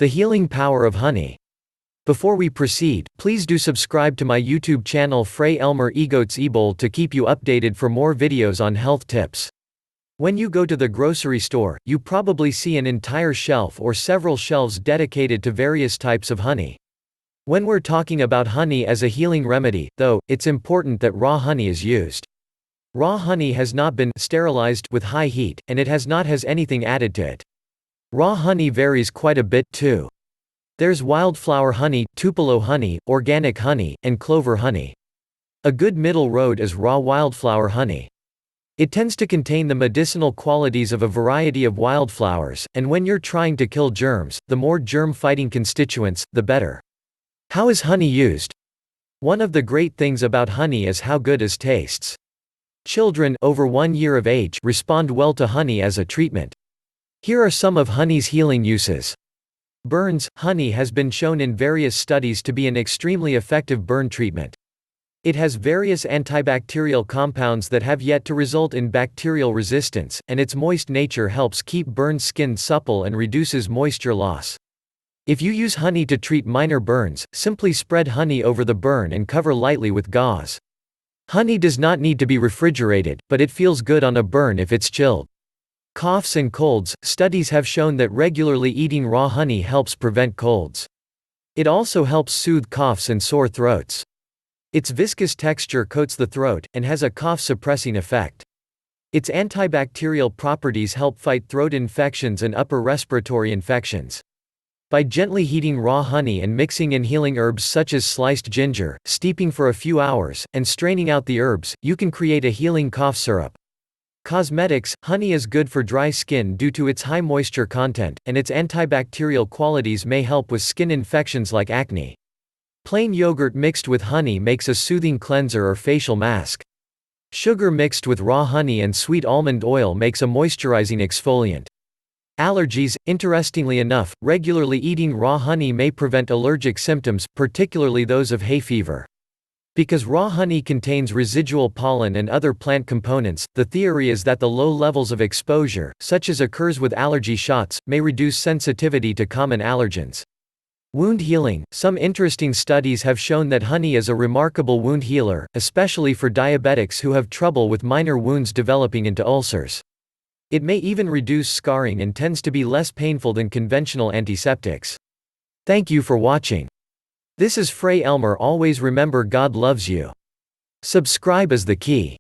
The healing power of honey. Before we proceed, please do subscribe to my YouTube channel Frey Elmer Egoats Ebol to keep you updated for more videos on health tips. When you go to the grocery store, you probably see an entire shelf or several shelves dedicated to various types of honey. When we're talking about honey as a healing remedy, though, it's important that raw honey is used. Raw honey has not been sterilized with high heat, and it has anything added to it. Raw honey varies quite a bit, too. There's wildflower honey, Tupelo honey, organic honey, and clover honey. A good middle road is raw wildflower honey. It tends to contain the medicinal qualities of a variety of wildflowers, and when you're trying to kill germs, the more germ-fighting constituents, the better. How is honey used? One of the great things about honey is how good it tastes. Children over 1 year of age respond well to honey as a treatment. Here are some of honey's healing uses. Burns. Honey has been shown in various studies to be an extremely effective burn treatment. It has various antibacterial compounds that have yet to result in bacterial resistance, and its moist nature helps keep burned skin supple and reduces moisture loss. If you use honey to treat minor burns, simply spread honey over the burn and cover lightly with gauze. Honey does not need to be refrigerated, but it feels good on a burn if it's chilled. Coughs and colds. Studies have shown that regularly eating raw honey helps prevent colds. It also helps soothe coughs and sore throats. Its viscous texture coats the throat, and has a cough-suppressing effect. Its antibacterial properties help fight throat infections and upper respiratory infections. By gently heating raw honey and mixing in healing herbs such as sliced ginger, steeping for a few hours, and straining out the herbs, you can create a healing cough syrup. Cosmetics. Honey is good for dry skin due to its high moisture content, and its antibacterial qualities may help with skin infections like acne. Plain yogurt mixed with honey makes a soothing cleanser or facial mask. Sugar mixed with raw honey and sweet almond oil makes a moisturizing exfoliant. Allergies. Interestingly enough, regularly eating raw honey may prevent allergic symptoms, particularly those of hay fever. Because raw honey contains residual pollen and other plant components, the theory is that the low levels of exposure, such as occurs with allergy shots, may reduce sensitivity to common allergens. Wound healing. Some interesting studies have shown that honey is a remarkable wound healer, especially for diabetics who have trouble with minor wounds developing into ulcers. It may even reduce scarring and tends to be less painful than conventional antiseptics. Thank you for watching. This is Frey Elmer. Always remember, God loves you. Subscribe is the key.